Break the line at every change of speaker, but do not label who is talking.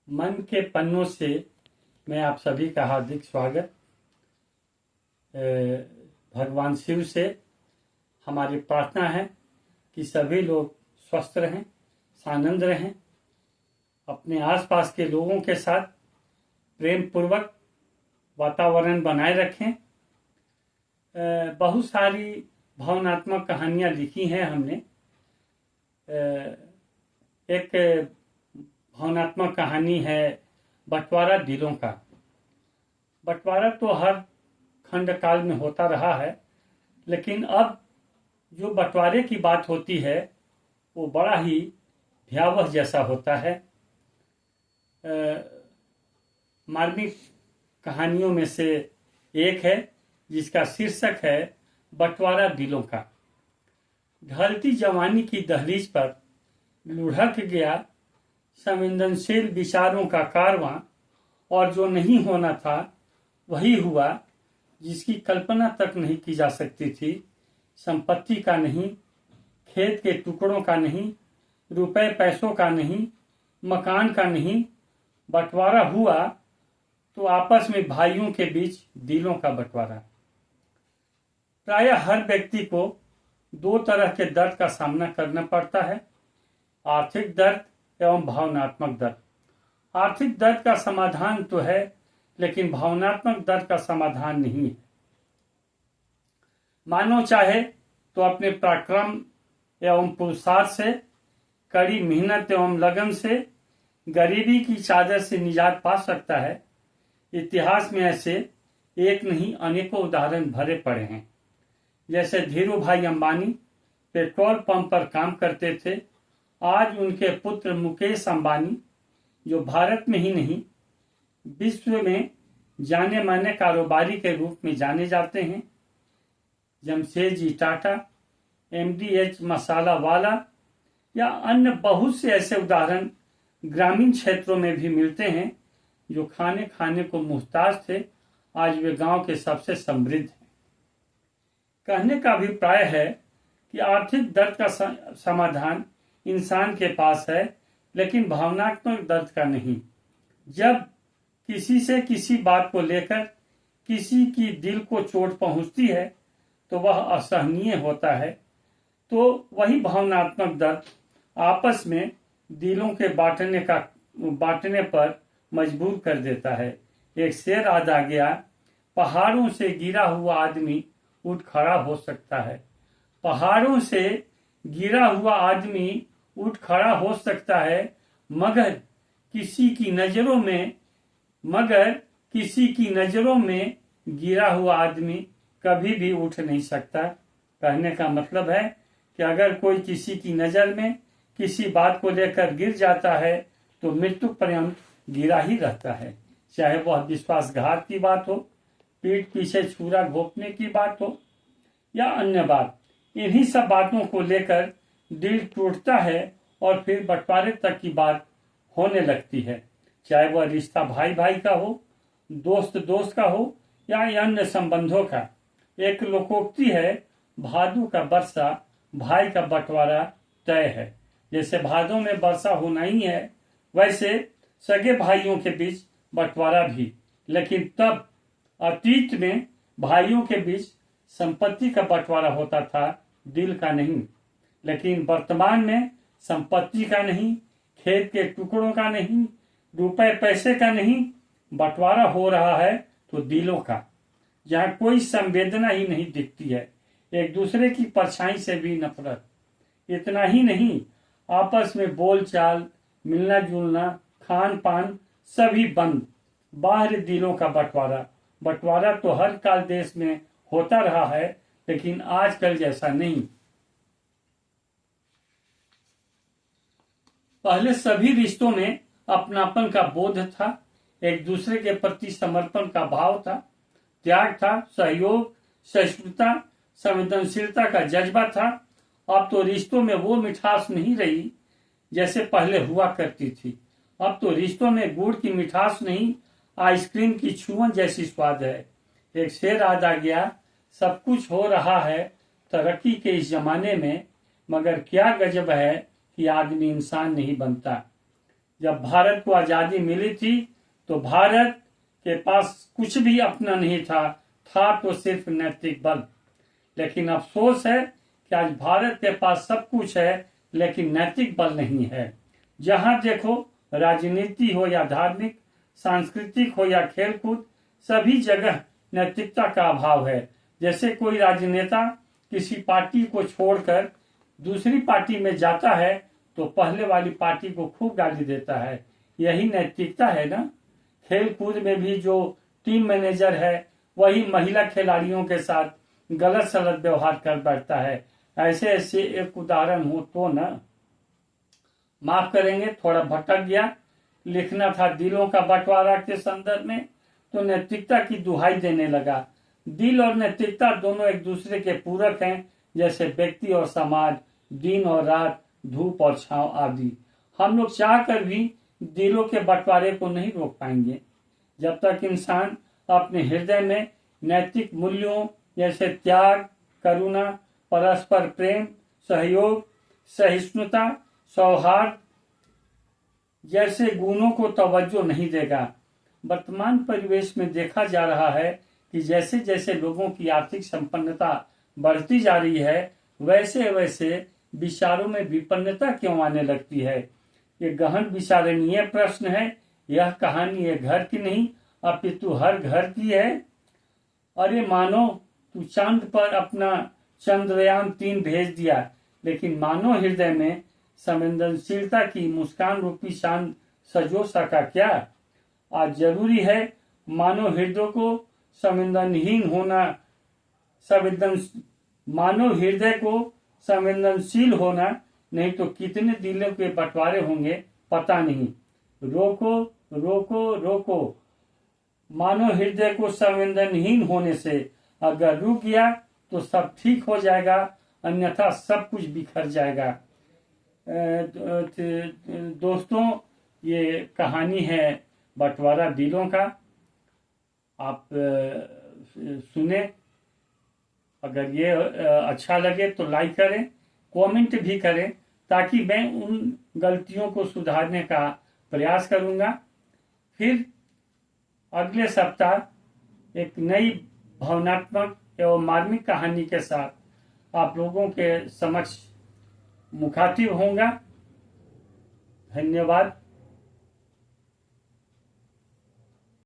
मन के पन्नों से मैं आप सभी का हार्दिक स्वागत। भगवान शिव से हमारी प्रार्थना है कि सभी लोग स्वस्थ रहें, सानंद रहें, अपने आसपास के लोगों के साथ प्रेम पूर्वक वातावरण बनाए रखें। बहुत सारी भावनात्मक कहानियाँ लिखी हैं हमने। एक भावनात्मक कहानी है बंटवारा दिलों का। बंटवारा तो हर खंड काल में होता रहा है, लेकिन अब जो बंटवारे की बात होती है वो बड़ा ही भयावह जैसा होता है। मार्मिक कहानियों में से एक है जिसका शीर्षक है बंटवारा दिलों का। ढलती जवानी की दहलीज पर लुढ़क गया संवेदनशील विचारों का कारवां, और जो नहीं होना था वही हुआ, जिसकी कल्पना तक नहीं की जा सकती थी। संपत्ति का नहीं, खेत के टुकड़ों का नहीं, रुपए पैसों का नहीं, मकान का नहीं, बंटवारा हुआ तो आपस में भाइयों के बीच दिलों का बंटवारा। प्रायः हर व्यक्ति को दो तरह के दर्द का सामना करना पड़ता है, आर्थिक दर्द एवं भावनात्मक दर्द। आर्थिक दर्द का समाधान तो है, लेकिन भावनात्मक दर्द का समाधान नहीं है। मानव चाहे तो अपने पराक्रम एवं पुरुषार्थ से, कड़ी मेहनत एवं लगन से गरीबी की चादर से निजात पा सकता है। इतिहास में ऐसे एक नहीं अनेकों उदाहरण भरे पड़े हैं। जैसे धीरू भाई अंबानी पेट्रोल पंप पर काम करते थे, आज उनके पुत्र मुकेश अंबानी, जो भारत में ही नहीं विश्व में जाने माने कारोबारी के रूप में जाने जाते हैं। जमशेदजी टाटा, MDH मसाला वाला या अन्य बहुत से ऐसे उदाहरण ग्रामीण क्षेत्रों में भी मिलते हैं। जो खाने खाने को मुहताज थे, आज वे गांव के सबसे समृद्ध हैं। कहने का अभिप्राय है कि आर्थिक दर्द का समाधान इंसान के पास है, लेकिन भावनात्मक दर्द का नहीं। जब किसी से किसी बात को लेकर किसी की दिल को चोट पहुंचती है तो वह असहनीय होता है, तो वही भावनात्मक दर्द आपस में दिलों के बांटने पर मजबूर कर देता है। एक शेर याद आ गया, पहाड़ों से गिरा हुआ आदमी उठ खड़ा हो सकता है। पहाड़ों से गिरा हुआ आदमी उठ खड़ा हो सकता है, मगर किसी की नजरों में गिरा हुआ आदमी कभी भी उठ नहीं सकता। कहने का मतलब है कि अगर कोई किसी की नजर में किसी बात को लेकर गिर जाता है तो मृत्यु पर्यंत गिरा ही रहता है। चाहे वह विश्वासघात की बात हो, पीठ पीछे छुरा घोंपने की बात हो या अन्य बात। इन्हीं सब बातों को लेकर दिल टूटता है और फिर बंटवारे तक की बात होने लगती है। चाहे वह रिश्ता भाई भाई का हो, दोस्त दोस्त का हो या अन्य संबंधों का। एक लोकोक्ति है, भादु का वर्षा भाई का बंटवारा तय है। जैसे भादों में वर्षा होना ही है, वैसे सगे भाइयों के बीच बंटवारा भी। लेकिन तब अतीत में भाइयों के बीच संपत्ति का बंटवारा होता था, दिल का नहीं। लेकिन वर्तमान में संपत्ति का नहीं, खेत के टुकड़ों का नहीं, रुपए पैसे का नहीं, बंटवारा हो रहा है तो दिलों का, जहाँ कोई संवेदना ही नहीं दिखती है। एक दूसरे की परछाई से भी नफरत। इतना ही नहीं, आपस में बोलचाल, मिलना जुलना, खान पान सभी बंद। बाहर दिलों का बंटवारा। बंटवारा तो हर काल देश में होता रहा है, लेकिन आजकल जैसा नहीं। पहले सभी रिश्तों में अपनापन का बोध था, एक दूसरे के प्रति समर्पण का भाव था, त्याग था, सहयोग, सहिष्णुता, संवेदनशीलता का जज्बा था। अब तो रिश्तों में वो मिठास नहीं रही जैसे पहले हुआ करती थी। अब तो रिश्तों में गुड़ की मिठास नहीं, आइसक्रीम की छुअन जैसी स्वाद है। एक शेर याद आ गया, सब कुछ हो रहा है तरक्की के इस जमाने में, मगर क्या गजब है कि आदमी इंसान नहीं बनता। जब भारत को आजादी मिली थी तो भारत के पास कुछ भी अपना नहीं था तो सिर्फ नैतिक बल। लेकिन अफसोस है कि आज भारत के पास सब कुछ है लेकिन नैतिक बल नहीं है। जहां देखो, राजनीति हो या धार्मिक, सांस्कृतिक हो या खेलकूद, सभी जगह नैतिकता का अभाव है। जैसे कोई राजनेता किसी पार्टी को छोड़कर दूसरी पार्टी में जाता है तो पहले वाली पार्टी को खूब गाली देता है। यही नैतिकता है ना। खेल कूद में भी जो टीम मैनेजर है वही महिला खिलाड़ियों के साथ गलत सलत व्यवहार कर बैठता है। ऐसे ऐसे एक उदाहरण हो तो ना। माफ करेंगे, थोड़ा भटक गया। लिखना था दिलों का बंटवारा के संदर्भ में, तो नैतिकता की दुहाई देने लगा। दिल और नैतिकता दोनों एक दूसरे के पूरक हैं, जैसे व्यक्ति और समाज, दिन और रात, धूप और छांव आदि। हम लोग चाह कर भी दिलों के बंटवारे को नहीं रोक पाएंगे। जब तक इंसान अपने हृदय में नैतिक मूल्यों जैसे त्याग, करुणा, परस्पर प्रेम, सहयोग, सहिष्णुता, सौहार्द जैसे गुणों को तवज्जो नहीं देगा। वर्तमान परिवेश में देखा जा रहा है कि जैसे जैसे लोगों की आर्थिक संपन्नता बढ़ती जा रही है, वैसे वैसे विचारों में विपन्नता क्यों आने लगती है। ये गहन विचारणीय प्रश्न है। यह कहानी एक घर की नहीं अपितु हर घर की है। अरे मानो तू चांद पर अपना चंद्रयान-3 भेज दिया, लेकिन मानो हृदय में संवेदनशीलता की मुस्कान रूपी चांद सजो सका क्या। आज जरूरी है मानव हृदय को संवेदनहीन होना, मानव हृदय को संवेदनशील होना, नहीं तो कितने दिलों के बंटवारे होंगे पता नहीं। रोको रोको रोको, मानव हृदय को संवेदनहीन होने से अगर रुक गया तो सब ठीक हो जाएगा, अन्यथा सब कुछ बिखर जाएगा। दोस्तों, ये कहानी है बंटवारा दिलों का। आप सुने। अगर ये अच्छा लगे तो लाइक करें, कमेंट भी करें, ताकि मैं उन गलतियों को सुधारने का प्रयास करूंगा। फिर अगले सप्ताह एक नई भावनात्मक एवं मार्मिक कहानी के साथ आप लोगों के समक्ष मुखातिब होऊंगा। धन्यवाद।